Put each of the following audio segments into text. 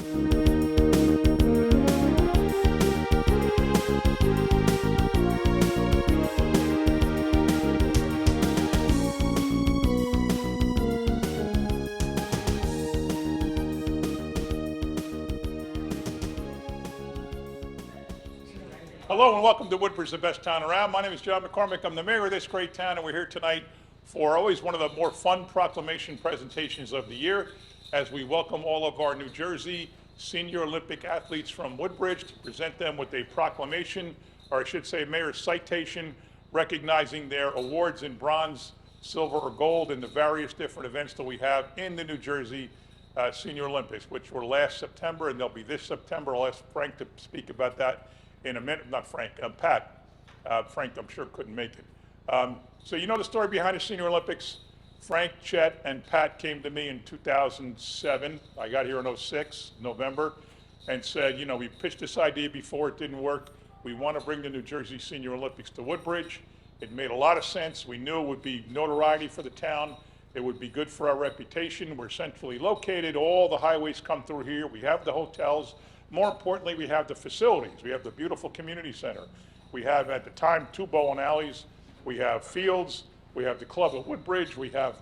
Hello and welcome to Woodbridge, the best town around. My name is John McCormick. I'm the mayor of this great town, and we're here tonight for always one of the more fun proclamation presentations of the year as we welcome all of our New Jersey senior Olympic athletes from Woodbridge to present them with a proclamation, or I should say mayor's citation, recognizing their awards in bronze, silver, or gold in the various different events that we have in the New Jersey Senior Olympics, which were last September, and they'll be this September. I'll ask Frank to speak about that in a minute. Not Frank, Pat. Frank, I'm sure, couldn't make it. So you know the story behind the Senior Olympics. Frank, Chet, and Pat came to me in 2007. I got here in 06, November, and said, you know, we pitched this idea before, it didn't work. We want to bring the New Jersey Senior Olympics to Woodbridge. It made a lot of sense. We knew it would be notoriety for the town. It would be good for our reputation. We're centrally located. All the highways come through here. We have the hotels. More importantly, we have the facilities. We have the beautiful community center. We have, at the time, 2 bowling alleys. We have fields. We have the Club at Woodbridge. We have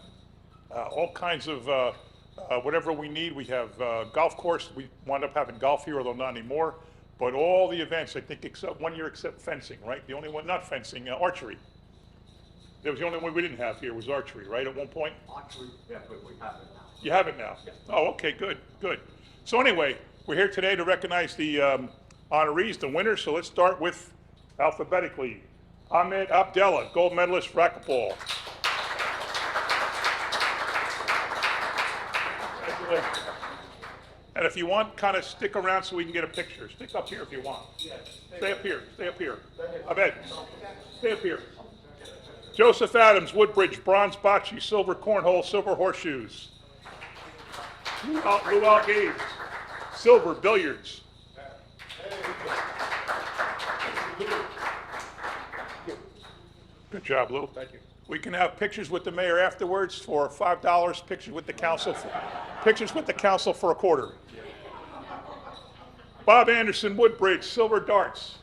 all kinds of whatever we need. We have golf course. We wound up having golf here, although not anymore. But all the events, I think, except one year, except fencing, right? The only one, not fencing, archery. That was the only one we didn't have here was archery, right, at one point? Archery, yeah, but we have it now. You have it now? Yeah. Oh, okay, good, good. So anyway, we're here today to recognize the honorees, the winners. So let's start with alphabetically. Ahmed Abdallah, gold medalist, racquetball. Congratulations. And if you want, kind of stick around so we can get a picture. Stick up here if you want. Stay up here, stay up here. Ahmed, stay up here. Joseph Adams, Woodbridge, bronze bocce, silver cornhole, silver horseshoes. Luau Gates, silver billiards. Good job, Lou. Thank you. We can have pictures with the mayor afterwards for $5. Pictures with the council for a quarter. Bob Anderson, Woodbridge, silver darts.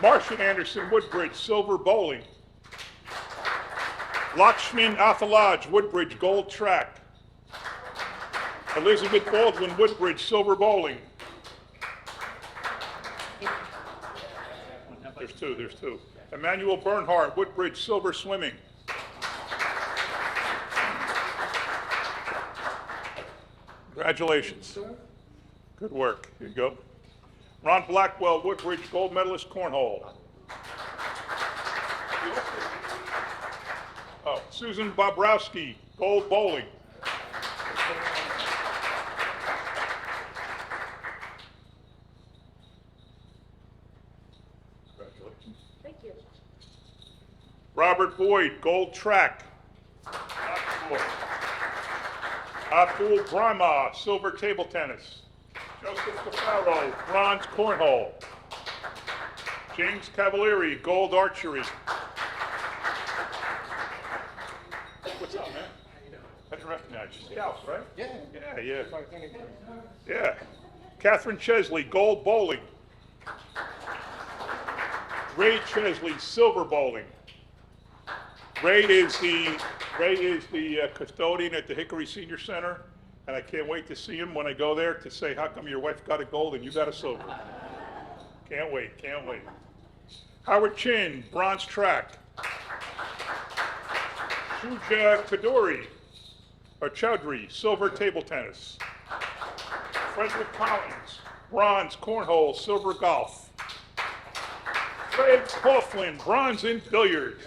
Marcia Anderson, Woodbridge, silver bowling. Lakshman Athalaj, Woodbridge, gold track. Elizabeth Baldwin, Woodbridge, silver bowling. There's two. Emmanuel Bernhardt, Woodbridge, silver swimming. Congratulations. Good work. Here you go. Ron Blackwell, Woodbridge, gold medalist, cornhole. Oh, Susan Bobrowski, gold bowling. Congratulations. Thank you. Robert Boyd, gold track. Abdul Brahma, silver table tennis. Joseph Cafaro, bronze cornhole. James Cavalieri, gold archery. What's up, man? I didn't recognize you. It's the house, right? Yeah. Yeah. Catherine Chesley, gold bowling. Ray Chesley, silver bowling. Ray is the custodian at the Hickory Senior Center, and I can't wait to see him when I go there to say, how come your wife got a gold and you got a silver? Can't wait. Howard Chin, bronze track. Shuja Chowdhury, silver table tennis. Frederick Collins, bronze cornhole, silver golf. Fred Coughlin, bronze in billiards.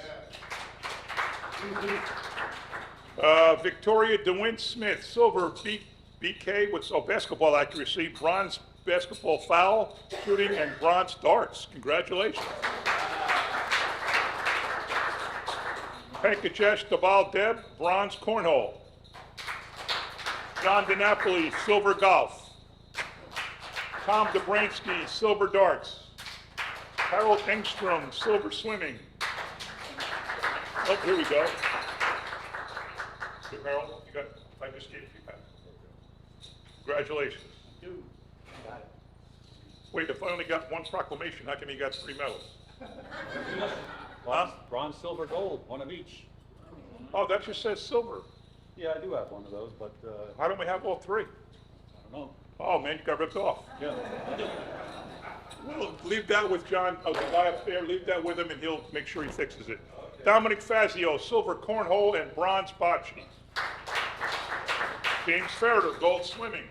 Victoria DeWint Smith, silver BK with basketball accuracy, bronze basketball foul shooting, and bronze darts. Congratulations. Pankajesh Dabal Deb, bronze cornhole. John DiNapoli, silver golf. Tom Dobransky, silver darts. Harold Engstrom, silver swimming. Oh, here we go. Here, Harold, I just gave you that. Congratulations. Wait, if I only got one proclamation, how come you got 3 medals? Huh? Bronze, silver, gold, one of each. Oh, that just says silver. Yeah, I do have one of those, but How don't we have all 3? I don't know. Oh, man, you got ripped off. Yeah. Well, leave that with John, the guy up there, leave that with him and he'll make sure he fixes it. Dominic Fazio, silver cornhole and bronze bocce. James Ferreter, gold swimming.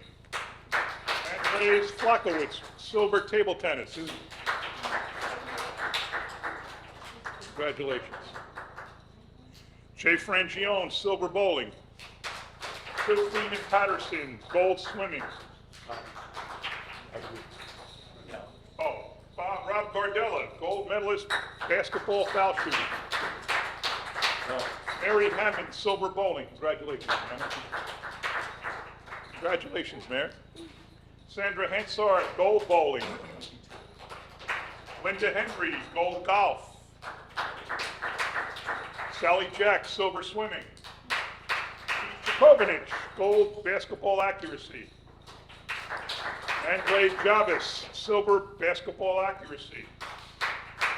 Andres Flakowitz, silver table tennis. Congratulations. Jay Frangione, silver bowling. Christine Patterson, gold swimming. Oh, Rob Gardella, gold medalist, basketball foul shooting. Mary Hammond, silver bowling. Congratulations, Mary. Congratulations, Mayor. Sandra Hensard, gold bowling. Linda Henry, gold golf. Sally Jack, silver swimming. Keith Jakovich, gold basketball accuracy. Andrei Javis, silver basketball accuracy.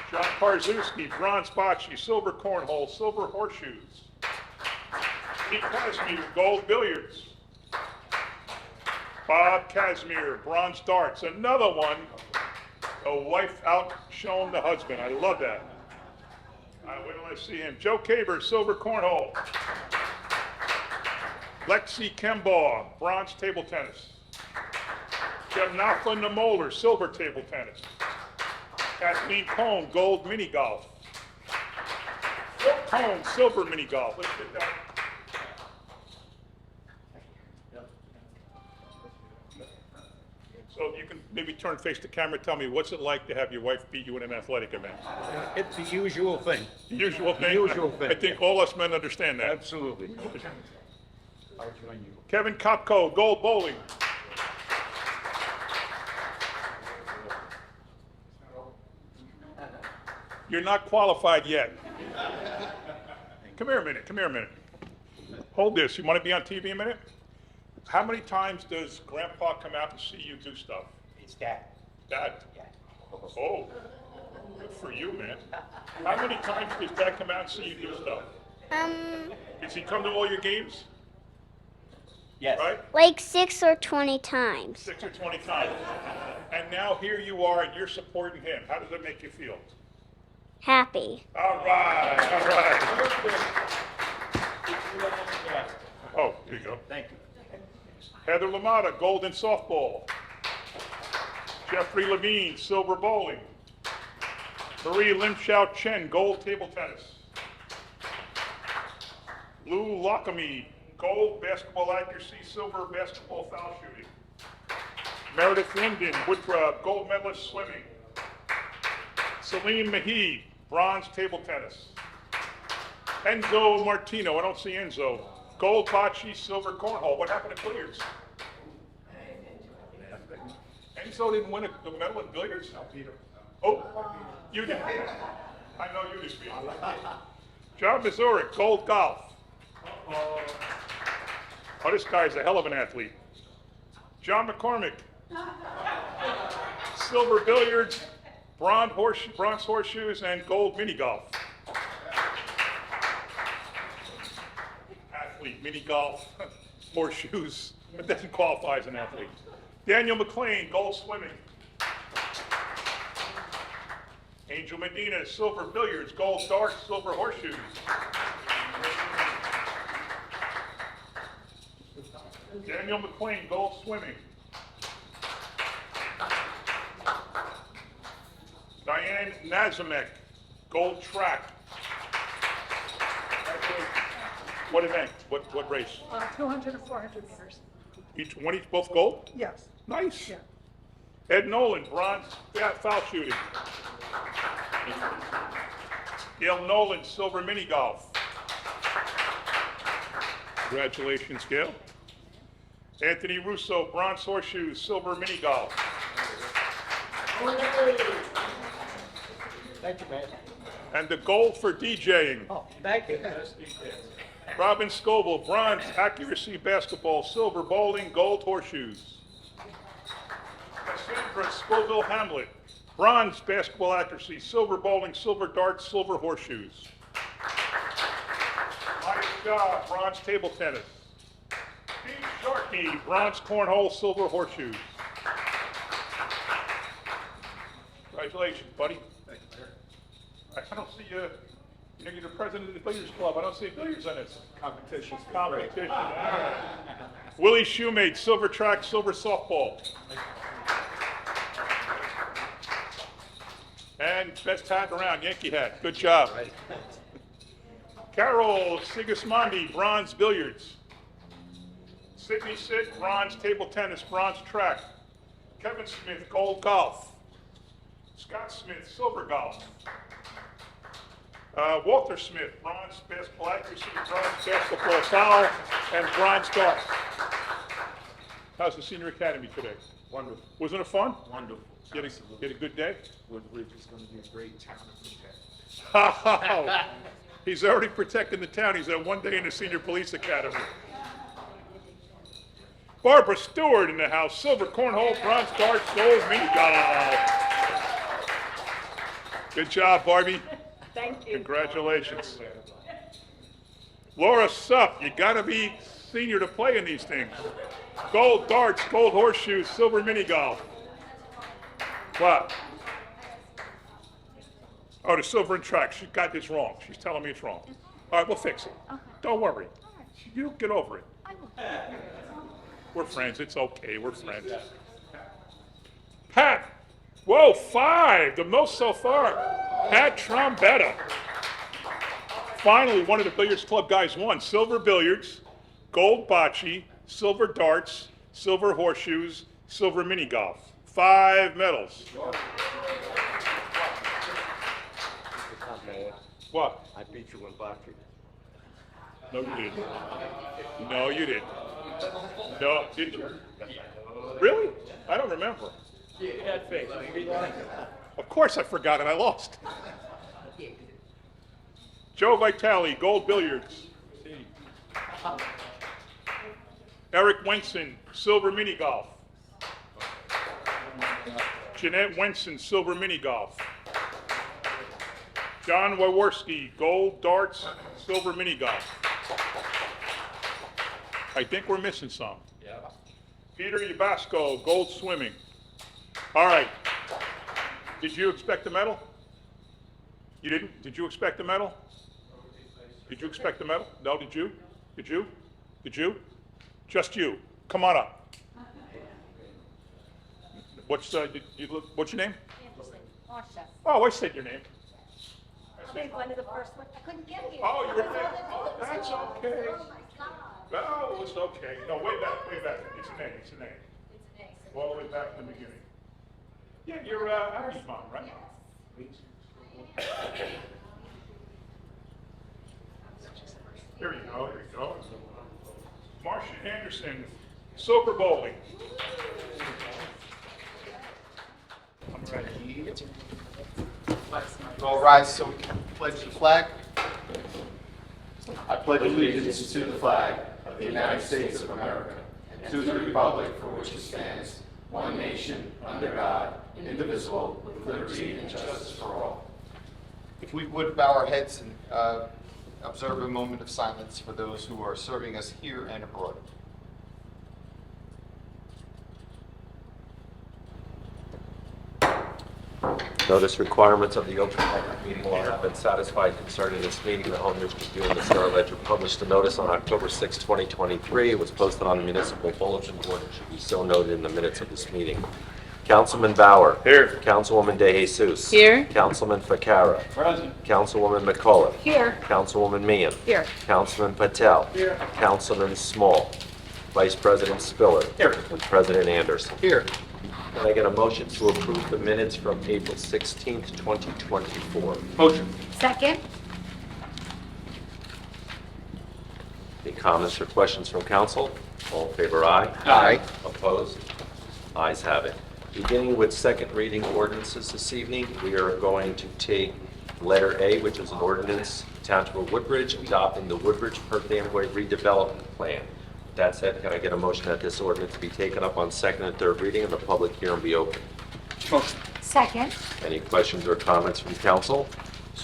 John Parzewski, bronze bocce, silver cornhole, silver horseshoes. Pete Casimir, gold billiards. Bob Casimir, bronze darts. Another one, a wife outshone the husband. I love that. Wait till I see him. Joe Caber, silver cornhole. Lexi Kembaugh, bronze table tennis. Jemnatha Namoller, silver table tennis. Kathleen Cohn, gold mini golf. Phil Cohn, silver mini golf. Let's get that. So if you can maybe turn and face the camera, tell me, what's it like to have your wife beat you in an athletic event? It's the usual thing. The usual thing? Usual thing, I think all us men understand that. Absolutely. I'll join you. Kevin Kopko, gold bowling. You're not qualified yet. Come here a minute, come here a minute. Hold this, you want to be on TV a minute? How many times does Grandpa come out and see you do stuff? It's Dad. Dad? Yeah. Oh, good for you, man. How many times does Dad come out and see you do stuff? Does he come to all your games, Yes. right? Like 6 or 20 times. 6 or 20 times. And now here you are and you're supporting him. How does that make you feel? Happy. All right, all right. Oh, here you go. Thank you. Heather Lamata, gold in softball. Jeffrey Levine, silver bowling. Marie Lim Shao Chen, gold table tennis. Lou Lockamy, gold basketball accuracy, silver basketball foul shooting. Meredith Linden, gold medalist swimming. Celine Mahee, bronze table tennis. Enzo Martino, I don't see Enzo. Gold bocce, silver cornhole. What happened to billiards? Enzo didn't win a medal in billiards? Oh, you did. I know you did. John Mazurek, gold golf. Oh, this guy's a hell of an athlete. John McCormick, silver billiards, bronze horseshoes, and gold mini golf. Athlete, mini golf, horseshoes, but doesn't qualify as an athlete. Daniel McLean, gold swimming. Angel Medina, silver billiards, gold darts, silver horseshoes. Daniel McLean, gold swimming. Diane Nazamek, gold track. What event? What race? 200 and 400 meters. Each, both gold? Yes. Nice. Yeah. Ed Nolan, bronze foul shooting. Gail Nolan, silver mini golf. Congratulations, Gail. Anthony Russo, bronze horseshoes, silver mini golf. Thank you, man. And the gold for DJing. Oh, thank you. Robin Scoville, bronze accuracy basketball, silver bowling, gold horseshoes. Cassandra Scoville Hamlet, bronze basketball accuracy, silver bowling, silver darts, silver horseshoes. Mike Shaw, bronze table tennis. Steve Sharkey, bronze cornhole, silver horseshoes. Congratulations, buddy. I don't see you. You're the president of the billiards club. I don't see billiards on this. Competition. Competition. Willie Shoemate, silver track, silver softball. And best hat around, Yankee hat. Good job. Carol Sigismondi, bronze billiards. Sydney Sitt, bronze table tennis, bronze track. Kevin Smith, gold golf. Scott Smith, silver golf. Walter Smith, bronze basketball accuracy, bronze basketball foul, and bronze golf. How's the senior academy today? Wonderful. Wasn't it fun? Wonderful. You had a good day? Woodbridge is going to be a great town to protect. He's already protecting the town. He's had one day in the senior police academy. Barbara Stewart in the house. Silver cornhole, bronze darts, gold mini golf. Good job, Barbie. Thank you. Congratulations. Laura Supp, you gotta be senior to play in these things. Gold darts, gold horseshoes, silver mini golf. What? Oh, the silver and track. She got this wrong. She's telling me it's wrong. All right, we'll fix it. Don't worry. You get over it. We're friends. It's okay. We're friends. Pat. Whoa, 5. The most so far. Pat Trombetta. Finally, one of the billiards club guys won. Silver billiards, gold bocce, silver darts, silver horseshoes, silver mini golf. 5 medals. What? I beat you in boxing. No, you didn't. No, you didn't. No, did you? Really? I don't remember. Of course I forgot it. I lost. Joe Vitale, gold billiards. Eric Wenson, silver mini golf. Jeanette Wenson, silver mini golf. John Waworski, gold darts, silver mini golf. I think we're missing some. Yeah. Peter Yabasco, gold swimming. All right. Did you expect a medal? You didn't? Did you expect a medal? Did you expect a medal? No, did you? Did you? Did you? Just you. Come on up. What's your name? Marsha. Oh, I said your name. I think one of the first ones. I couldn't get here. Oh, you were there. Oh, that's okay. No, it's okay. No, way back. It's an A. It's an A. All the way back to the beginning. Yeah, you're Abby's mom, right? Here you go. Here you go. Marcia Anderson, silver bowling. I'm ready. All rise so we can pledge the flag. I pledge allegiance to the flag of the United States of America and to the republic for which it stands, one nation, under God, indivisible, with liberty and justice for all. If we would bow our heads and observe a moment of silence for those who are serving us here and abroad. Notice requirements of the open public meeting law have been satisfied concerning this meeting. The Home News Tribune and the Star Ledger published a notice on October 6, 2023. It was posted on the municipal bulletin board and should be so noted in the minutes of this meeting. Councilman Bauer. Here. Councilwoman De Jesus. Here. Councilman Ficarra. Present. Councilwoman McCullough. Here. Councilwoman Meehan. Here. Councilman Patel. Here. Councilman Small. Vice President Spiller. Here. And President Anderson. Here. Can I get a motion to approve the minutes from April 16th, 2024? Motion. Second. Any comments or questions from council? All in favor, aye. Aye. Opposed? Ayes have it. Beginning with second reading ordinances this evening, we are going to take letter A, which is an ordinance Township of Woodbridge, adopting the Woodbridge Perth Amboy redevelopment plan. With that said, can I get a motion that this ordinance be taken up on second and third reading and the public hearing be open? Motion. Second. Any questions or comments from council?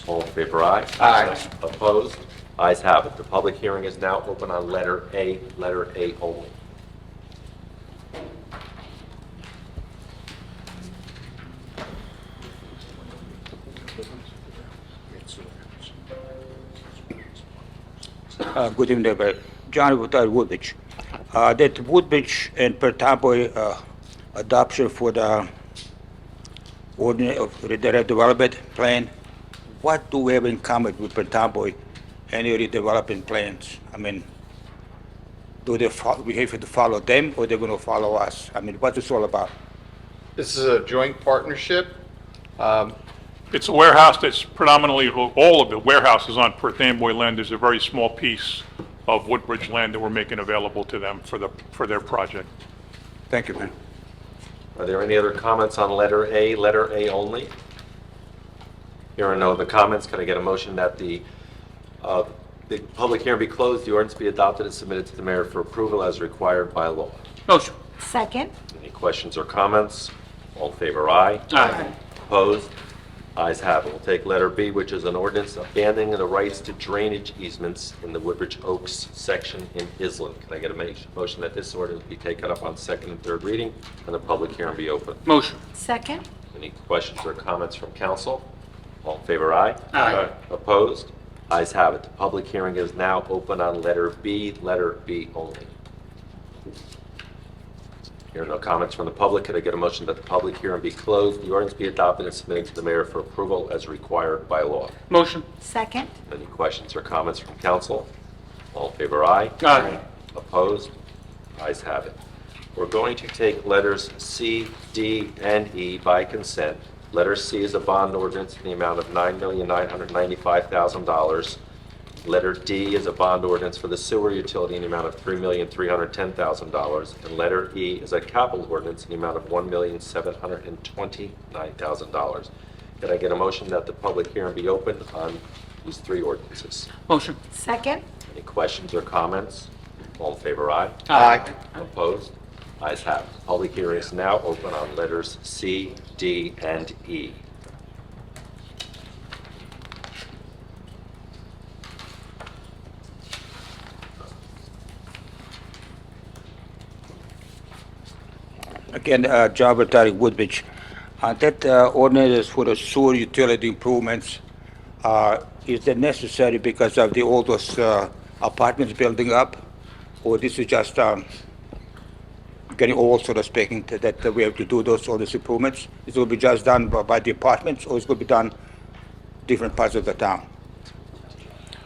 All in favor, aye. Aye. Opposed? Ayes have it. The public hearing is now open on letter A only. Good evening, everybody. John Woodbridge. That Woodbridge and Perth Amboy adoption for the ordinance of the redevelopment plan, what do we have in common with Perth Amboy? Any redevelopment plans? I mean, do they we have to follow them or they're going to follow us? I mean, what's this all about? This is a joint partnership. It's a warehouse that's predominantly, all of the warehouses on Perth Amboy land. There's a very small piece of Woodbridge land that we're making available to them for their project. Thank you, man. Are there any other comments on letter A only? Hearing no other comments, can I get a motion that the public hearing be closed, the ordinance be adopted and submitted to the mayor for approval as required by law? Motion. Second. Any questions or comments? All in favor, aye. Aye. Opposed? Ayes have it. We'll take letter B, which is an ordinance abandoning the rights to drainage easements in the Woodbridge Oaks section in Island. Can I get a motion that this ordinance be taken up on second and third reading and the public hearing be open? Motion. Second. Any questions or comments from council? All in favor, aye. Aye. Opposed? Ayes have it. The public hearing is now open on letter B only. Hearing no comments from the public, could I get a motion that the public hearing be closed, the ordinance be adopted and submitted to the mayor for approval as required by law? Motion. Second. Any questions or comments from council? All in favor, aye. Aye. Opposed? Ayes have it. We're going to take letters C, D, and E by consent. Letter C is a bond ordinance in the amount of $9,995,000. Letter D is a bond ordinance for the sewer utility in the amount of $3,310,000. And letter E is a capital ordinance in the amount of $1,729,000. Can I get a motion that the public hearing be opened on these three ordinances? Motion. Second. Any questions or comments? All in favor, aye. Aye. Opposed? Ayes have it. The public hearing is now open on letters C, D, and E. Again, John Woodbridge. That ordinance is for the sewer utility improvements. Is that necessary because of all those apartments building up? Or this is just getting old, so to speak, that we have to do all these improvements? It will be just done by the apartments, or it's going to be done different parts of the town?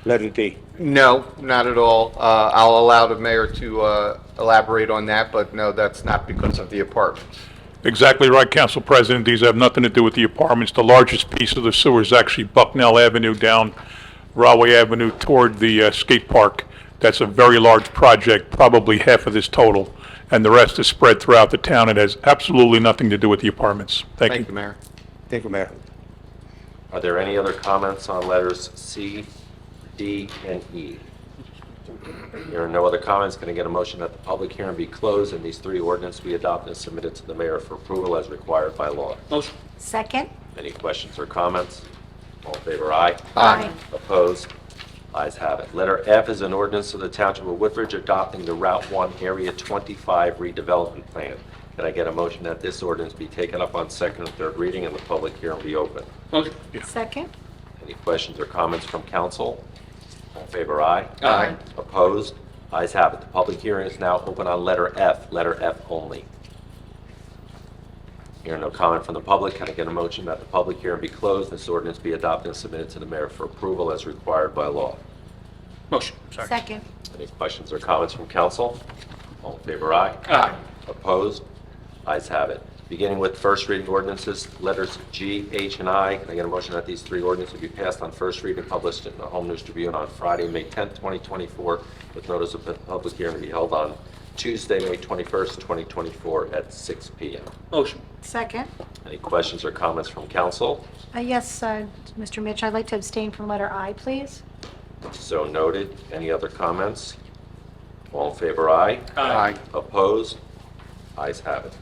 Letter D. No, not at all. I'll allow the mayor to elaborate on that, but no, that's not because of the apartments. Exactly right, Council President. These have nothing to do with the apartments. The largest piece of the sewer is actually Bucknell Avenue down Rahway Avenue toward the skate park. That's a very large project, probably half of this total, and the rest is spread throughout the town. It has absolutely nothing to do with the apartments. Thank you. Thank you, Mayor. Thank you, Mayor. Are there any other comments on letters C, D, and E? There are no other comments. Can I get a motion that the public hearing be closed and these three ordinances be adopted and submitted to the mayor for approval as required by law? Motion. Second. Any questions or comments? All in favor, aye. Aye. Opposed? Ayes have it. Letter F is an ordinance of the Township of Woodbridge adopting the Route 1 Area 25 redevelopment plan. Can I get a motion that this ordinance be taken up on second and third reading and the public hearing be open? Motion. Second. Any questions or comments from council? All in favor, aye. Aye. Opposed? Ayes have it. The public hearing is now open on letter F only. Hearing no comment from the public, can I get a motion that the public hearing be closed, this ordinance be adopted and submitted to the mayor for approval as required by law? Motion. Sorry. Second. Any questions or comments from council? All in favor, aye. Aye. Opposed? Ayes have it. Beginning with first reading ordinances, letters G, H, and I. Can I get a motion that these three ordinances be passed on first reading, published in the Home News Tribune on Friday, May 10th, 2024, with notice of the public hearing to be held on Tuesday, May 21st, 2024, at 6 p.m. Motion. Second. Any questions or comments from council? Yes, Mr. Mitch, I'd like to abstain from letter I, please. So noted. Any other comments? All in favor, aye. Aye. Opposed? Ayes have it.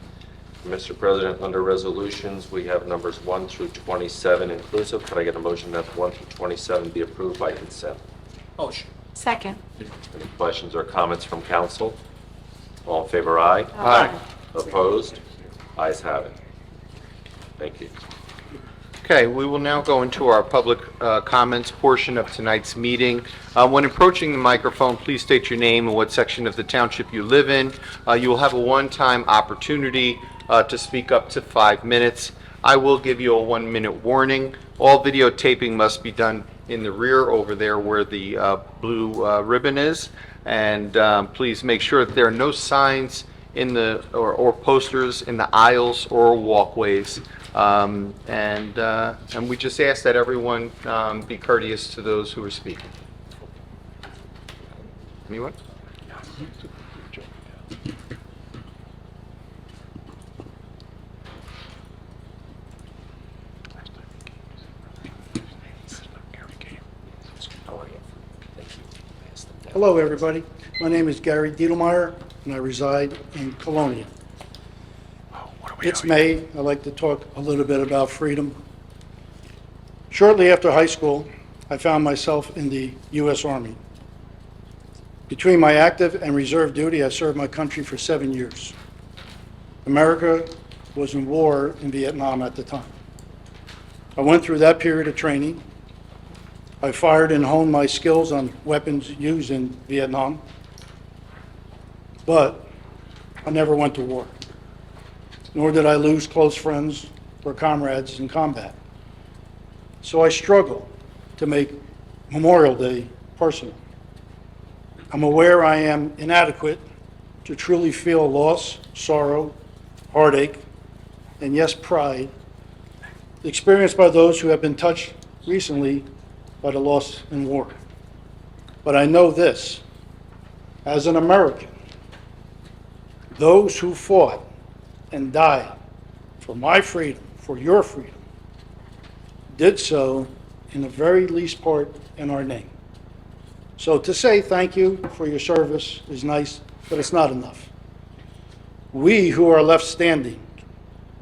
Mr. President, under resolutions, we have numbers 1 through 27 inclusive. Could I get a motion that 1 through 27 be approved by consent? Motion. Second. Any questions or comments from council? All in favor, aye. Aye. Opposed? Ayes have it. Thank you. Okay, we will now go into our public comments portion of tonight's meeting. When approaching the microphone, please state your name and what section of the township you live in. You will have a one-time opportunity to speak up to 5 minutes. I will give you a 1-minute warning. All videotaping must be done in the rear over there where the blue ribbon is. And please make sure that there are no signs in the or posters in the aisles or walkways. And we just ask that everyone be courteous to those who are speaking. Anyone? Hello, everybody. My name is Gary Diedelmeyer, and I reside in Colonia. It's May. I'd like to talk a little bit about freedom. Shortly after high school, I found myself in the U.S. Army. Between my active and reserve duty, I served my country for 7 years. America was in war in Vietnam at the time. I went through that period of training. I fired and honed my skills on weapons used in Vietnam, but I never went to war, nor did I lose close friends or comrades in combat. So I struggle to make Memorial Day personal. I'm aware I am inadequate to truly feel loss, sorrow, heartache, and yes, pride, experienced by those who have been touched recently by the loss in war. But I know this, as an American, those who fought and died for my freedom, for your freedom, did so in the very least part in our name. So to say thank you for your service is nice, but it's not enough. We who are left standing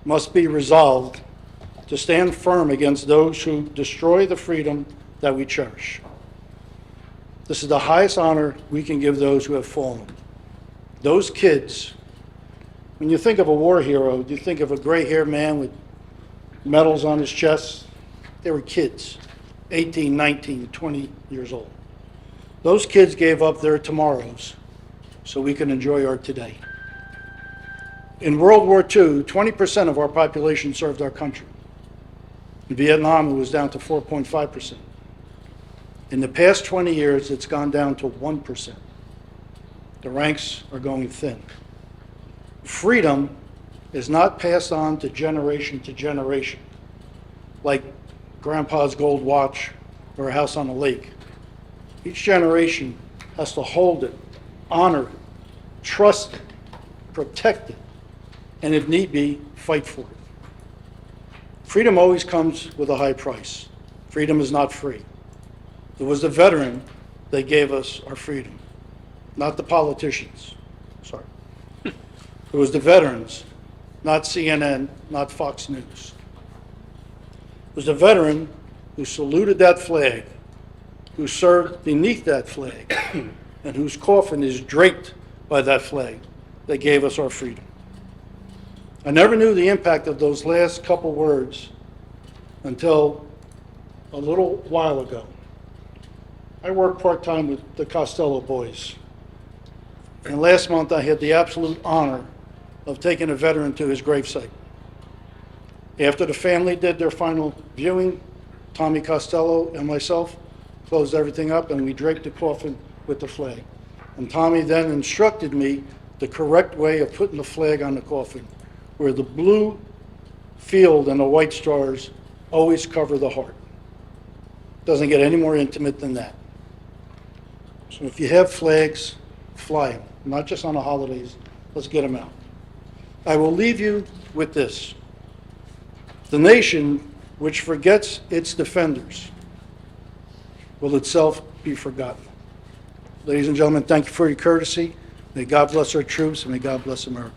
must be resolved to stand firm against those who destroy the freedom that we cherish. This is the highest honor we can give those who have fallen. Those kids, when you think of a war hero, you think of a gray-haired man with medals on his chest. They were kids, 18, 19, 20 years old. Those kids gave up their tomorrows so we can enjoy our today. In World War II, 20% of our population served our country. In Vietnam, it was down to 4.5%. In the past 20 years, it's gone down to 1%. The ranks are going thin. Freedom is not passed on to generation, like grandpa's gold watch or a house on a lake. Each generation has to hold it, honor it, trust it, protect it, and if need be, fight for it. Freedom always comes with a high price. Freedom is not free. It was the veteran that gave us our freedom, not the politicians. Sorry. It was the veterans, not CNN, not Fox News. It was the veteran who saluted that flag, who served beneath that flag, and whose coffin is draped by that flag that gave us our freedom. I never knew the impact of those last couple words until a little while ago. I work part-time with the Costello boys. And last month I had the absolute honor of taking a veteran to his gravesite. After the family did their final viewing, Tommy Costello and myself closed everything up and we draped the coffin with the flag. And Tommy then instructed me the correct way of putting the flag on the coffin, where the blue field and the white stars always cover the heart. Doesn't get any more intimate than that. So if you have flags, fly them, not just on the holidays. Let's get them out. I will leave you with this. The nation which forgets its defenders will itself be forgotten. Ladies and gentlemen, thank you for your courtesy. May God bless our troops, and may God bless America.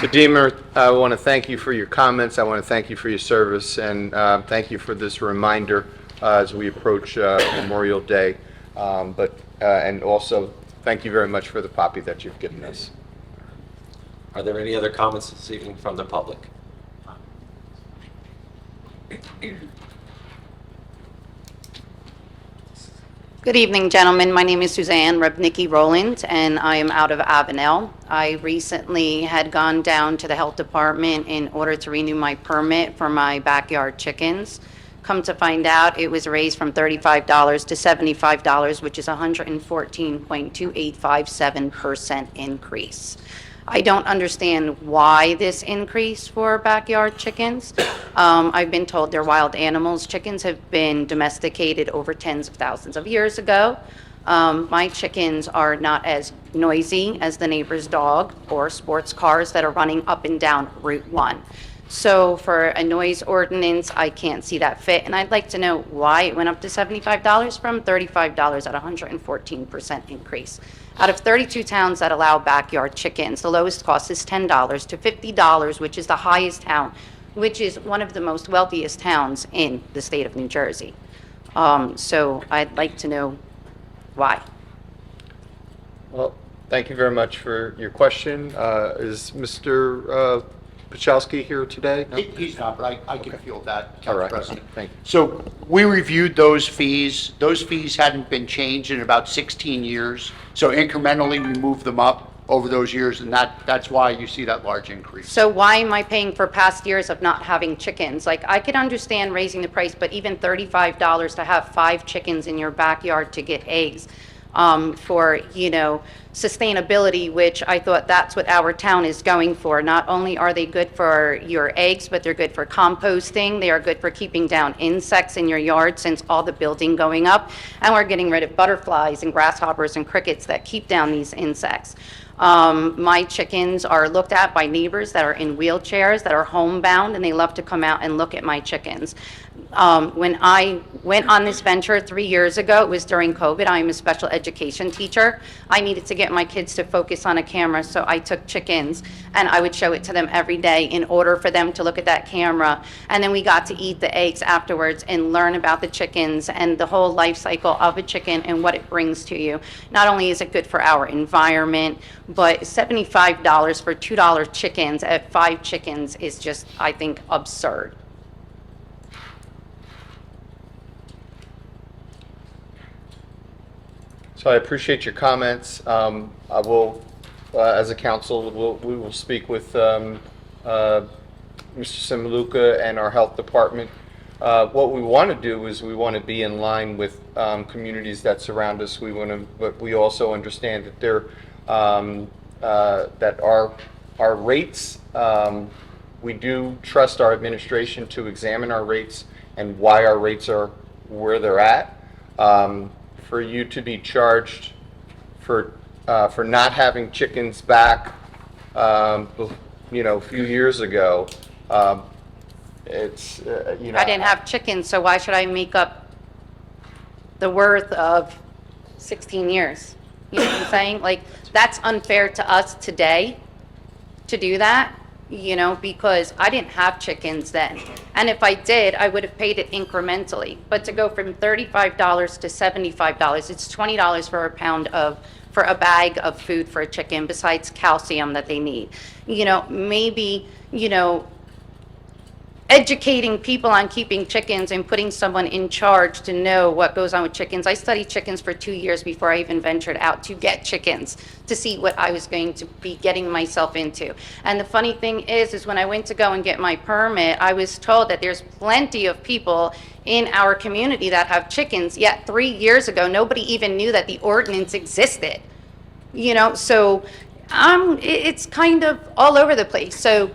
So Deemer, I want to thank you for your comments. I want to thank you for your service, and thank you for this reminder as we approach Memorial Day. And also, thank you very much for the poppy that you've given us. Are there any other comments this evening from the public? Good evening, gentlemen. My name is Suzanne Rebnicki Rowland, and I am out of Avenel. I recently had gone down to the health department in order to renew my permit for my backyard chickens. Come to find out, it was raised from $35 to $75, which is a 114.2857% increase. I don't understand why this increase for backyard chickens. I've been told they're wild animals. Chickens have been domesticated over tens of thousands of years ago. My chickens are not as noisy as the neighbor's dog or sports cars that are running up and down Route 1. So for a noise ordinance, I can't see that fit, and I'd like to know why it went up to $75 from $35 at a 114% increase. Out of 32 towns that allow backyard chickens, the lowest cost is $10 to $50, which is the highest town, which is one of the most wealthiest towns in the state of New Jersey. So I'd like to know why. Well, thank you very much for your question. Is Mr. Pachowski here today? No? He's not, but I can field that, All Council right. President. Thank you. So we reviewed those fees. Those fees hadn't been changed in about 16 years. So incrementally, we moved them up over those years, and that's why you see that large increase. So why am I paying for past years of not having chickens? Like, I could understand raising the price, but even $35 to have 5 chickens in your backyard to get eggs, for, sustainability, which I thought that's what our town is going for. Not only are they good for your eggs, but they're good for composting. They are good for keeping down insects in your yard since all the building going up. And we're getting rid of butterflies and grasshoppers and crickets that keep down these insects. My chickens are looked at by neighbors that are in wheelchairs, that are homebound, and they love to come out and look at my chickens. When I went on this venture 3 years ago, it was during COVID. I am a special education teacher. I needed to get my kids to focus on a camera, so I took chickens and I would show it to them every day in order for them to look at that camera. And then we got to eat the eggs afterwards and learn about the chickens and the whole life cycle of a chicken and what it brings to you. Not only is it good for our environment, but $75 for $2 chickens at 5 chickens is just, I think, absurd. So I appreciate your comments. I will, as a council, we will speak with Mr. Simaluka and our health department. What we want to do is we want to be in line with communities that surround us. But we also understand that that our rates. We do trust our administration to examine our rates and why our rates are where they're at. For you to be charged for not having chickens back, a few years ago, it's I didn't have chickens, so why should I make up the worth of 16 years? You know what I'm saying? Like, that's unfair to us today to do that, because I didn't have chickens then. And if I did, I would have paid it incrementally. But to go from $35 to $75, it's $20 for a bag of food for a chicken besides calcium that they need. Maybe, educating people on keeping chickens and putting someone in charge to know what goes on with chickens. I studied chickens for 2 years before I even ventured out to get chickens to see what I was going to be getting myself into. And the funny thing is when I went to go and get my permit, I was told that there's plenty of people in our community that have chickens, yet 3 years ago, nobody even knew that the ordinance existed. So it's kind of all over the place. So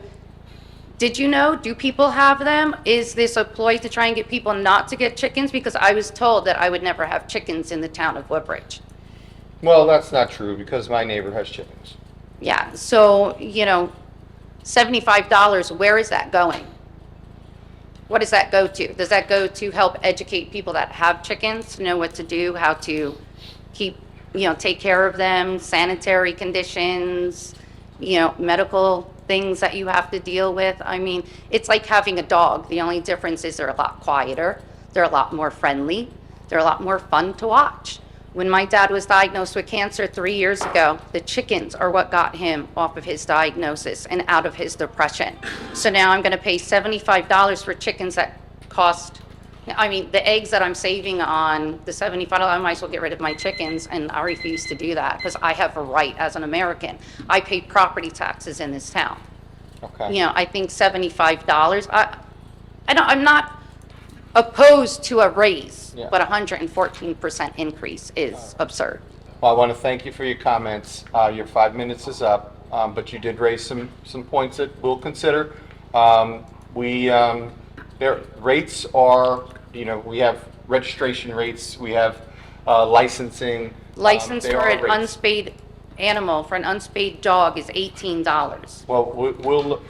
did you know? Do people have them? Is this a ploy to try and get people not to get chickens? Because I was told that I would never have chickens in the town of Woodbridge. Well, that's not true because my neighbor has chickens. Yeah, so, $75, where is that going? What does that go to? Does that go to help educate people that have chickens to know what to do, how to keep, take care of them, sanitary conditions, medical things that you have to deal with? I mean, it's like having a dog. The only difference is they're a lot quieter, they're a lot more friendly, they're a lot more fun to watch. When my dad was diagnosed with cancer 3 years ago, the chickens are what got him off of his diagnosis and out of his depression. So now I'm going to pay $75 for chickens that cost, the eggs that I'm saving on the $75, I might as well get rid of my chickens, and I refuse to do that because I have a right as an American. I pay property taxes in this town. Okay. I think $75, I'm not opposed to a raise, Yeah. but 114% increase is absurd. Well, I want to thank you for your comments. Your 5 minutes is up, but you did raise some points that we'll consider. Their rates are, we have registration rates, we have licensing. License There for are an rates. unspayed animal, for an unspayed dog is $18. Well,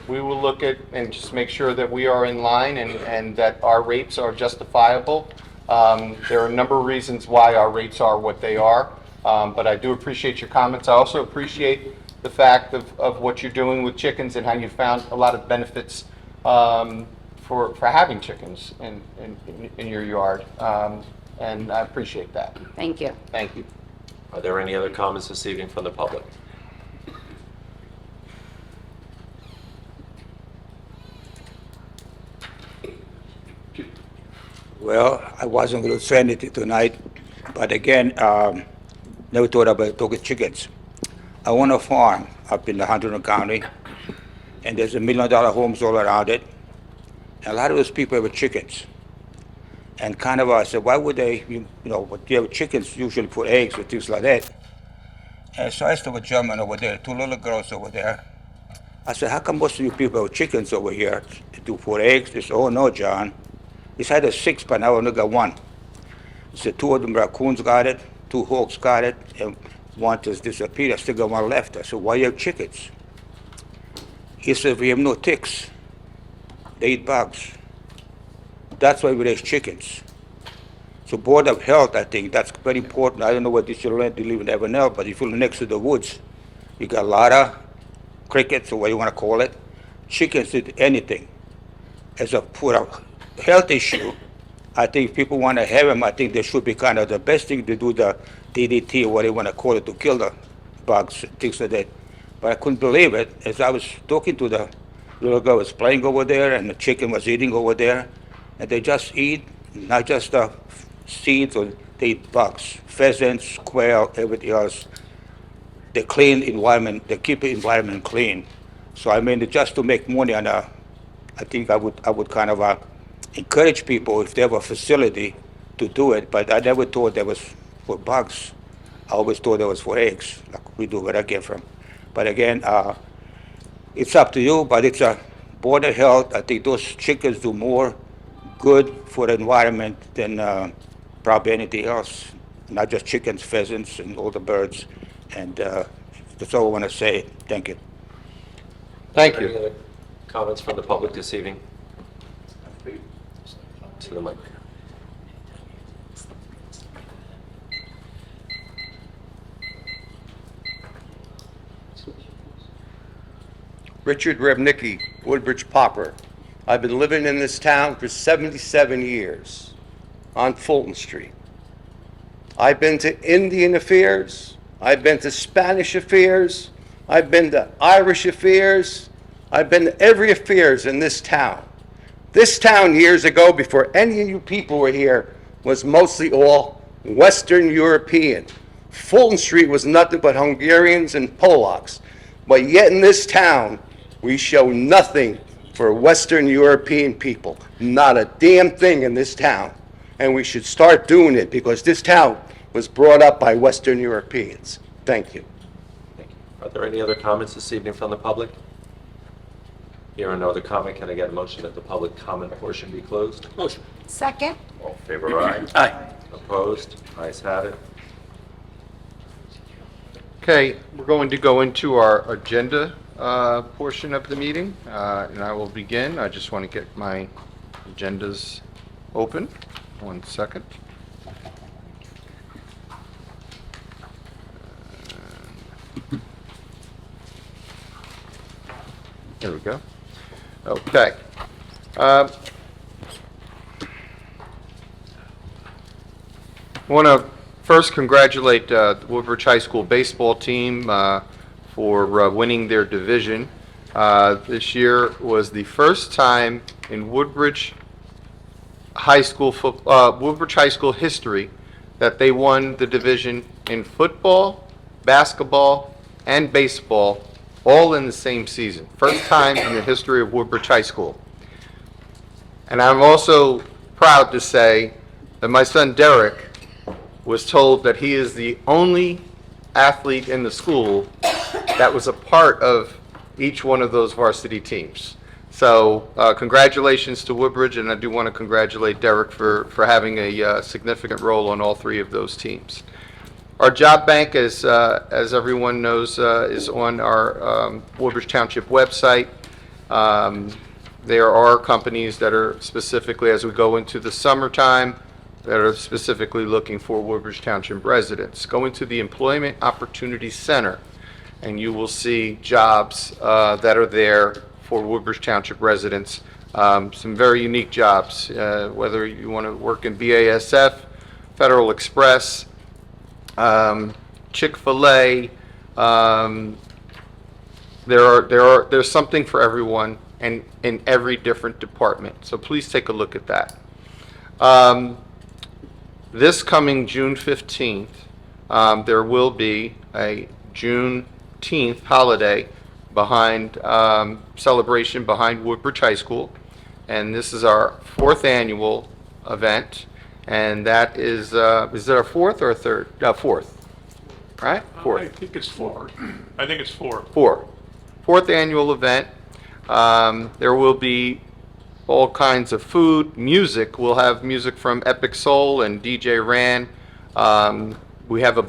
we will look at and just make sure that we are in line and that our rates are justifiable. There are a number of reasons why our rates are what they are, but I do appreciate your comments. I also appreciate the fact of what you're doing with chickens and how you found a lot of benefits for having chickens in your yard, and I appreciate that. Thank you. Thank you. Are there any other comments this evening from the public? Well, I wasn't going to say anything tonight, but again, never thought about talking chickens. I own a farm up in the Huntington County, and there's $1 million homes all around it. And a lot of those people have chickens. And kind of I said, why would they, but you have chickens usually for eggs or things like that. And so I asked a gentleman over there, 2 little girls over there. I said, how come most of you people have chickens over here to do for eggs? They said, oh no, John. He said, I had 6, but now I only got 1. He said, 2 of them raccoons got it, 2 hawks got it, and 1 just disappeared. I still got 1 left. I said, why you have chickens? He said, we have no ticks. They eat bugs. That's why we raise chickens. So Board of Health, I think that's very important. I don't know what this land they live in Everett, but if you live next to the woods, you got a lot of crickets, or what you want to call it. Chickens eat anything. For a health issue, I think if people want to have them, I think they should be kind of the best thing to do the DDT, or what you want to call it, to kill the bugs, things like that. But I couldn't believe it. As I was talking to the little girl was playing over there, and the chicken was eating over there, and they just eat, not just the seeds, or they eat bugs, pheasants, quail, everything else. They clean environment, they keep the environment clean. So I mean, just to make money on I think I would kind of encourage people if they have a facility to do it, but I never thought that was for bugs. I always thought that was for eggs, like we do where I get from. But again, it's up to you, but it's a Board of Health. I think those chickens do more good for the environment than probably anything else, not just chickens, pheasants, and all the birds. And that's all I want to say. Thank you. Thank Any you. other comments from the public this evening? To the mic. Richard Revnicki, Woodbridge Popper. I've been living in this town for 77 years on Fulton Street. I've been to Indian affairs, I've been to Spanish affairs, I've been to Irish affairs, I've been to every affairs in this town. This town years ago, before any of you people were here, was mostly all Western European. Fulton Street was nothing but Hungarians and Polacks. But yet in this town, we show nothing for Western European people. Not a damn thing in this town. And we should start doing it because this town was brought up by Western Europeans. Thank you. Thank you. Are there any other comments this evening from the public? Here no other comment, can I get a motion that the public comment portion be closed? Motion. Second? All in favor, aye. Aye. Opposed? Ayes have it. Okay, we're going to go into our agenda portion of the meeting, and I will begin. I just want to get my agendas open. 1 second. There we go. Okay. I want to first congratulate the Woodbridge High School baseball team for winning their division. This year was the first time in Woodbridge High School history that they won the division in football, basketball, and baseball all in the same season. First time in the history of Woodbridge High School. And I'm also proud to say that my son Derek was told that he is the only athlete in the school that was a part of each one of those varsity teams. So congratulations to Woodbridge, and I do want to congratulate Derek for having a significant role on all three of those teams. Our job bank, as everyone knows, is on our Woodbridge Township website. There are companies that are specifically, as we go into the summertime, that are specifically looking for Woodbridge Township residents. Go into the Employment Opportunity Center, and you will see jobs that are there for Woodbridge Township residents. Some very unique jobs, whether you want to work in BASF, Federal Express, Chick-fil-A. There's something for everyone and in every different department. So please take a look at that. This coming June 15th, there will be a Juneteenth holiday celebration behind Woodbridge High School. And this is our 4th annual event. And that is it our 4th or a 3rd? 4th, right? 4th. I think it's 4. I think it's 4. 4th annual event. There will be all kinds of food, music. We'll have music from Epic Soul and DJ Ran. We have a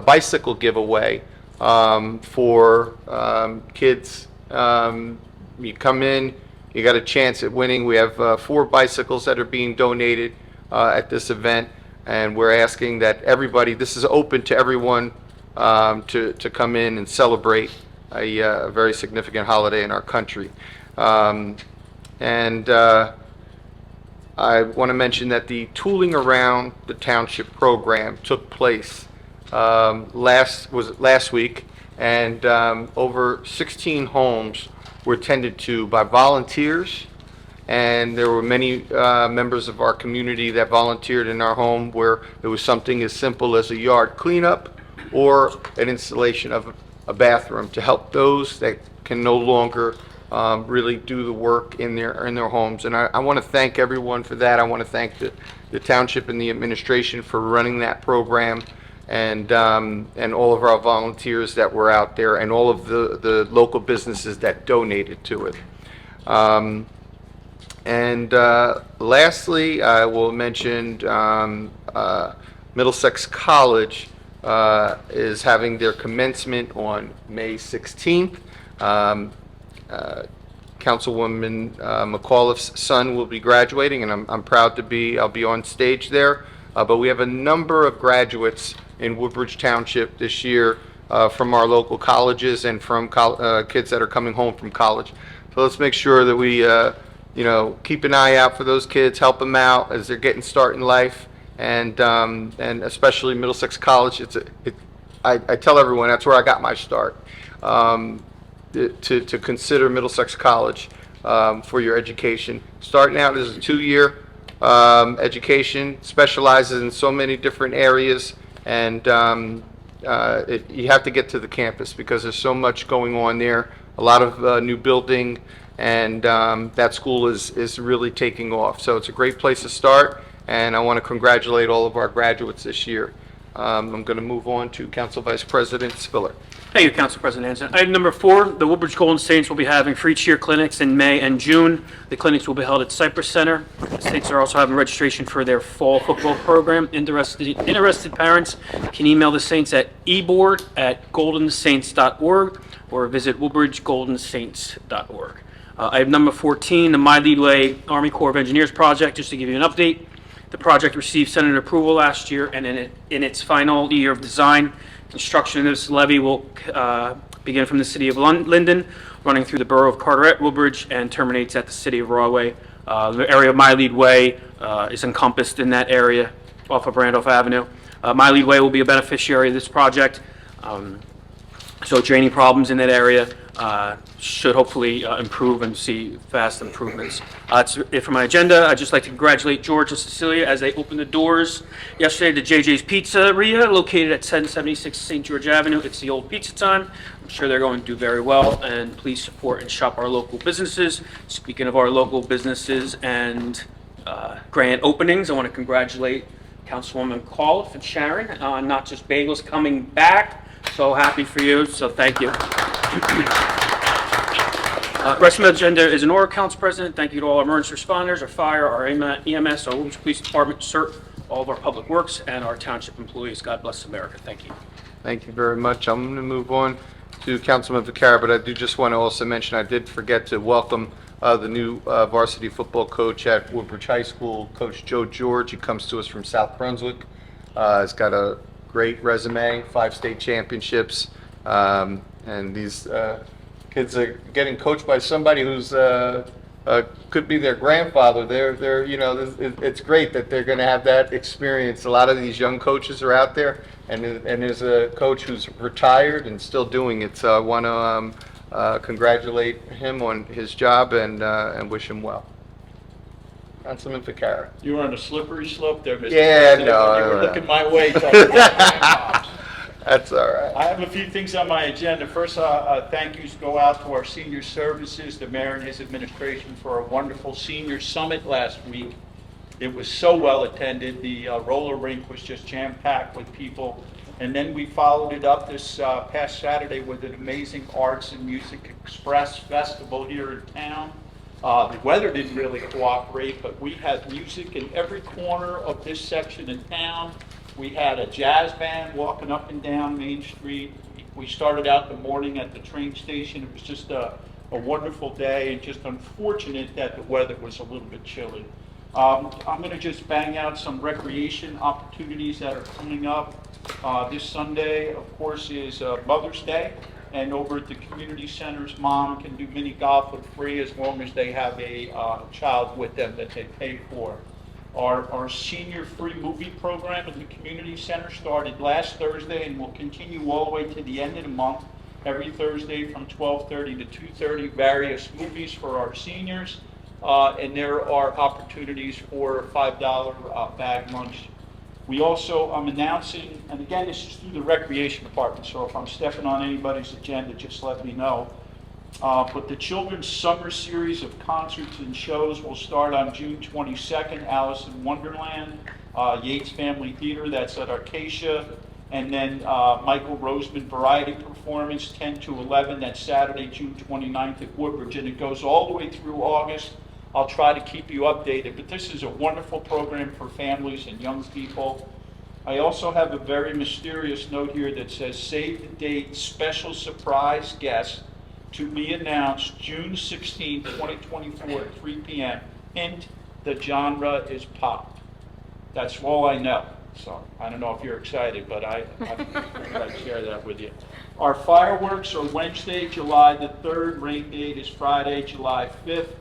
bicycle giveaway for kids. You come in, you got a chance at winning. We have 4 bicycles that are being donated at this event, and we're asking that everybody, this is open to everyone to come in and celebrate a very significant holiday in our country. I want to mention that the Tooling Around the Township program took place last week, and over 16 homes were tended to by volunteers, and there were many members of our community that volunteered in our home where it was something as simple as a yard cleanup or an installation of a bathroom to help those that can no longer really do the work in their homes. And I want to thank everyone for that. I want to thank the township and the administration for running that program, and all of our volunteers that were out there, and all of the local businesses that donated to it. Lastly, I will mention Middlesex College is having their commencement on May 16th. Councilwoman McAuliffe's son will be graduating, and I'm proud to I'll be on stage there. But we have a number of graduates in Woodbridge Township this year from our local colleges and from kids that are coming home from college. So let's make sure that we keep an eye out for those kids, help them out as they're getting started in life, and especially Middlesex College. I tell everyone that's where I got my start. To consider Middlesex College for your education. Starting out as a 2-year education, specializes in so many different areas, and you have to get to the campus because there's so much going on there, a lot of new building, and that school is really taking off. So it's a great place to start, and I want to congratulate all of our graduates this year. I'm going to move on to Council Vice President Spiller. Thank you, Council President Hanson. Item number 4, the Woodbridge Golden Saints will be having free cheer clinics in May and June. The clinics will be held at Cypress Center. The Saints are also having registration for their fall football program. Interested parents can email the Saints at eboard@goldensaints.org or visit woodbridgegoldensaints.org. Item number 14, the My Lead Way Army Corps of Engineers project, just to give you an update. The project received Senate approval last year, and in its final year of design, construction of this levee will begin from the city of Linden, running through the borough of Carteret, Woodbridge, and terminates at the city of Rahway. The area of My Lead Way is encompassed in that area off of Randolph Avenue. My Lead Way will be a beneficiary of this project. So draining problems in that area should hopefully improve and see fast improvements. That's it for my agenda. I'd just like to congratulate George and Cecilia as they opened the doors yesterday to JJ's Pizzeria, located at 776 St. George Avenue. It's the old pizza time. I'm sure they're going to do very well, and please support and shop our local businesses. Speaking of our local businesses and grand openings, I want to congratulate Councilwoman McAuliffe and Sharon on Not Just Bagels coming back. So happy for you, so thank you. Rest of the agenda is an order, Council President. Thank you to all our emergency responders, our fire, our EMS, our Woodbridge Police Department, CERT, all of our public works, and our township employees. God bless America. Thank you. Thank you very much. I'm going to move on to Councilman Vaccaro, but I do just want to also mention, I did forget to welcome the new varsity football coach at Woodbridge High School, Coach Joe George. He comes to us from South Brunswick. He's got a great resume, 5 state championships, and these kids are getting coached by somebody who's could be their grandfather. They're you know, it's great that they're going to have that experience. A lot of these young coaches are out there, and there's a coach who's retired and still doing it. So I want to congratulate him on his job and wish him well. Councilman Vaccaro. You were on a slippery slope there, Mr. Yeah, President. no, You were no. looking my way. That's all right. I have a few things on my agenda. First, thank yous go out to our senior services, the mayor and his administration, for a wonderful senior summit last week. It was so well attended. The roller rink was just jam-packed with people. And then we followed it up this past Saturday with an amazing Arts and Music Express festival here in town. The weather didn't really cooperate, but we had music in every corner of this section of town. We had a jazz band walking up and down Main Street. We started out the morning at the train station. It was just a wonderful day, and just unfortunate that the weather was a little bit chilly. I'm going to just bang out some recreation opportunities that are coming up. This Sunday, of course, is Mother's Day. And over at the community centers, mom can do mini golf for free as long as they have a child with them that they pay for. Our senior free movie program at the community center started last Thursday and will continue all the way to the end of the month. Every Thursday from 12:30 to 2:30, various movies for our seniors. And there are opportunities for a $5 bag lunch. We also, I'm announcing, and again, this is through the recreation department, so if I'm stepping on anybody's agenda, just let me know. But the children's summer series of concerts and shows will start on June 22nd, Alice in Wonderland, Yates Family Theater, that's at Arcacia, and then Michael Roseman Variety Performance, 10 to 11, that's Saturday, June 29th at Woodbridge, and it goes all the way through August. I'll try to keep you updated, but this is a wonderful program for families and young people. I also have a very mysterious note here that says, save the date, special surprise guest to be announced June 16, 2024 at 3 p.m. Hint, the genre is pop. That's all I know. So I don't know if you're excited, but I'd share that with you. Our fireworks are Wednesday, July the 3rd. Rain date is Friday, July 5th.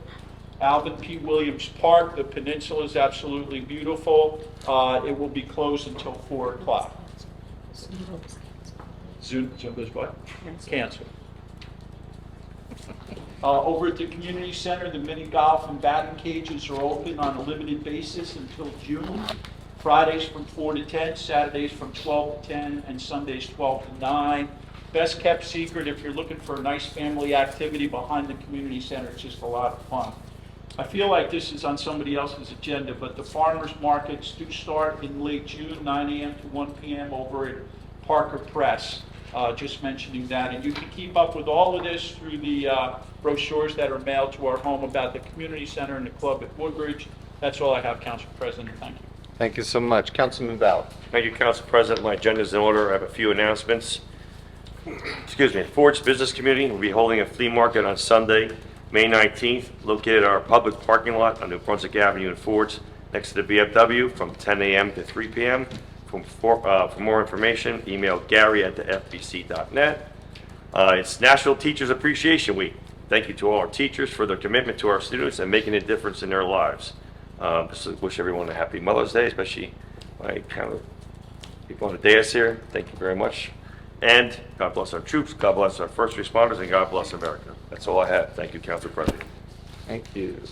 Alvin P. Williams Park, the peninsula is absolutely beautiful. It will be closed until 4 o'clock. Zumba's what? Canceled. Over at the community center, the mini golf and batting cages are open on a limited basis until June. Fridays from 4 to 10, Saturdays from 12 to 10, and Sundays 12 to 9. Best kept secret, if you're looking for a nice family activity behind the community center, it's just a lot of fun. I feel like this is on somebody else's agenda, but the farmers markets do start in late June, 9 a.m. to 1 p.m. over at Parker Press. Just mentioning that. And you can keep up with all of this through the brochures that are mailed to our home about the community center and the club at Woodbridge. That's all I have, Council President. Thank you. Thank you so much. Councilman Ballard. Thank you, Council President. My agenda is in order. I have a few announcements. Excuse me. Ford's Business Community will be holding a flea market on Sunday, May 19th, located at our public parking lot on New Brunswick Avenue in Ford's, next to the BFW, from 10 a.m. to 3 p.m. For more information, email gary@thefbc.net. It's National Teachers Appreciation Week. Thank you to all our teachers for their commitment to our students and making a difference in their lives. Just wish everyone a happy Mother's Day, especially my kind of people on the dais here. Thank you very much. And God bless our troops, God bless our first responders, and God bless America. That's all I have. Thank you, Council President. Thank you.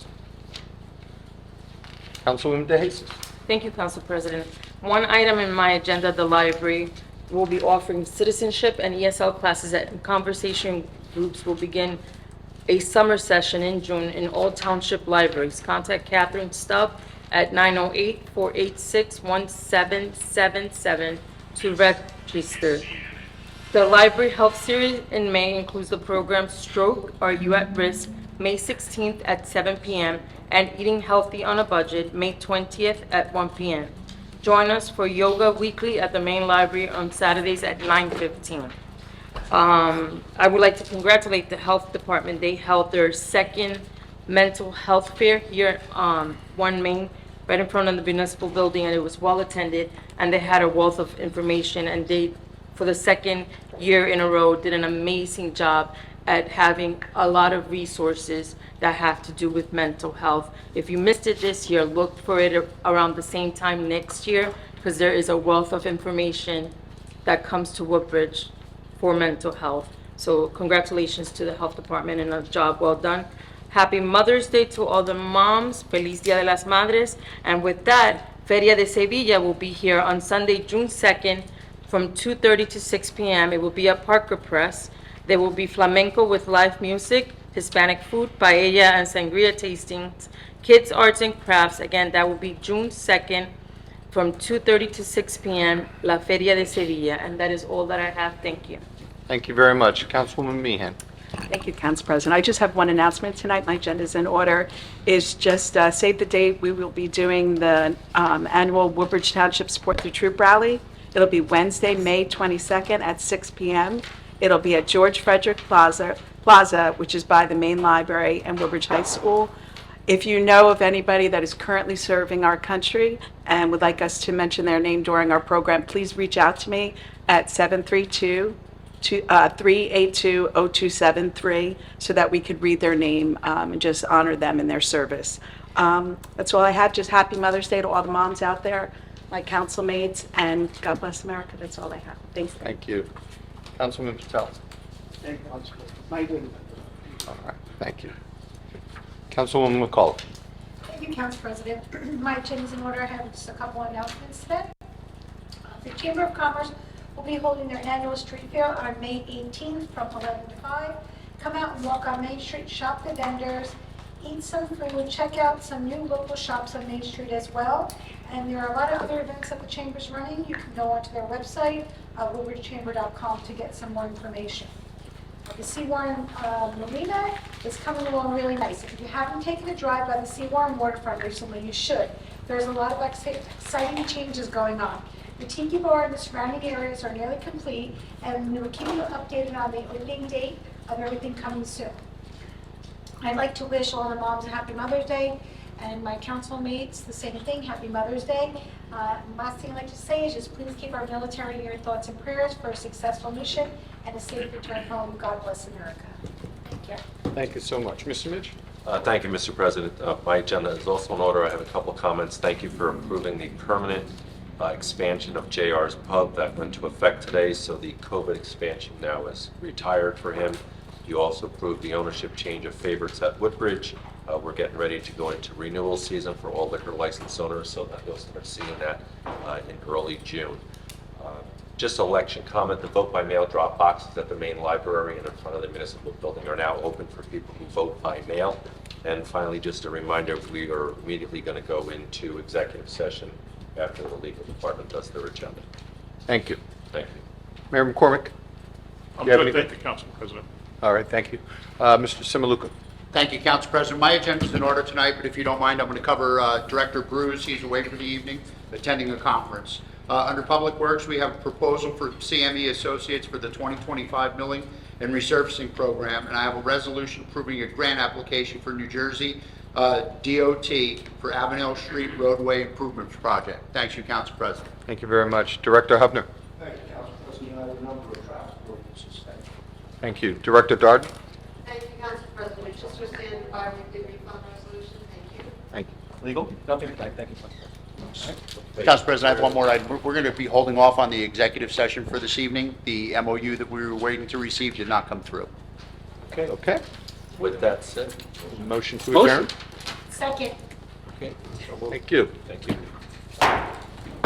Councilwoman DeJesus. Thank you, Council President. One item in my agenda, the library will be offering citizenship and ESL classes at conversation groups will begin a summer session in June in all township libraries. Contact Catherine Stubb at 908-486-1777 to register. The Library Health Series in May includes the program Stroke, Are You at Risk? May 16th at 7 p.m. and Eating Healthy on a Budget, May 20th at 1 p.m. Join us for Yoga Weekly at the main library on Saturdays at 9:15. I would like to congratulate the Health Department. They held their second mental health fair here on 1 Main, right in front of the municipal building, and it was well attended, and they had a wealth of information, and they, for the second year in a row, did an amazing job at having a lot of resources that have to do with mental health. If you missed it this year, look for it around the same time next year, because there is a wealth of information that comes to Woodbridge for mental health. So congratulations to the Health Department and a job well done. Happy Mother's Day to all the moms. Feliz Dia de las Madres. And with that, Feria de Sevilla will be here on Sunday, June 2nd from 2:30 to 6 p.m. It will be at Parker Press. There will be flamenco with live music, Hispanic food, paella and sangria tastings, kids arts and crafts. Again, that will be June 2nd from 2:30 to 6 p.m. La Feria de Sevilla. And that is all that I have. Thank you. Thank you very much. Councilwoman Meehan. Thank you, Council President. I just have one announcement tonight. My agenda is in order. Is just save the date. We will be doing the annual Woodbridge Township Support the Troop Rally. It'll be Wednesday, May 22nd at 6 p.m. It'll be at George Frederick Plaza, which is by the main library and Woodbridge High School. If you know of anybody that is currently serving our country and would like us to mention their name during our program, please reach out to me at 732-382-0273 so that we could read their name and just honor them in their service. That's all I have. Just happy Mother's Day to all the moms out there, my council mates, and God bless America. That's all I have. Thanks. Thank you. Councilman Patel. Thank you, Council President. All right, thank you. Councilwoman McCullough. Thank you, Council President. My agenda is in order. I have just a couple announcements today. The Chamber of Commerce will be holding their annual street fair on May 18th from 11 to 5. Come out and walk on Main Street, shop the vendors, eat some food, check out some new local shops on Main Street as well. And there are a lot of other events that the Chamber's running. You can go onto their website, woodbridgechamber.com, to get some more information. The Seawarren Marina is coming along really nice. If you haven't taken a drive by the Seawarren waterfront recently, you should. There's a lot of exciting changes going on. The Tiki Bar and the surrounding areas are nearly complete, and we will keep you updated on the opening date of everything coming soon. I'd like to wish all the moms a happy Mother's Day, and my council mates the same thing, happy Mother's Day. Last thing I'd like to say is just please keep our military in your thoughts and prayers for a successful mission and a safe return home. God bless America. Thank you. Thank you so much. Mr. Mitch? Thank you, Mr. President. My agenda is also in order. I have a couple comments. Thank you for approving the permanent expansion of JR's Pub that went into effect today, so the COVID expansion now is retired for him. You also approved the ownership change of Favorites at Woodbridge. We're getting ready to go into renewal season for all liquor license owners, so that you'll start seeing that in early June. Just election comment, the vote by mail drop boxes at the main library and in front of the municipal building are now open for people who vote by mail. And finally, just a reminder, we are immediately going to go into executive session after the legal department does their agenda. Thank you. Thank you. Mayor McCormick? I'm Do you have good, anything? thank you, Council President. All right, thank you. Mr. Simaluka? Thank you, Council President. My agenda's in order tonight, but if you don't mind, I'm going to cover Director Bruce. He's away for the evening, attending a conference. Under Public Works, we have a proposal for CME Associates for the 2025 milling and resurfacing program, and I have a resolution approving a grant application for New Jersey DOT for Avenel Street Roadway Improvements Project. Thanks you, Council President. Thank you very much. Director Hubner. Thank you, Council President. I have a number of traffic ordinances. Thank you. Thank you. Director Darden. Thank you, Council President. Just for stand by with the refund resolution. Thank you. Thank you. Legal? Nothing, thank you. Council President, I have one more item. We're going to be holding off on the executive session for this evening. The MOU that we were waiting to receive did not come through. Okay. Okay. With that said, Motion to adjourn. Second. Thank you. thank you.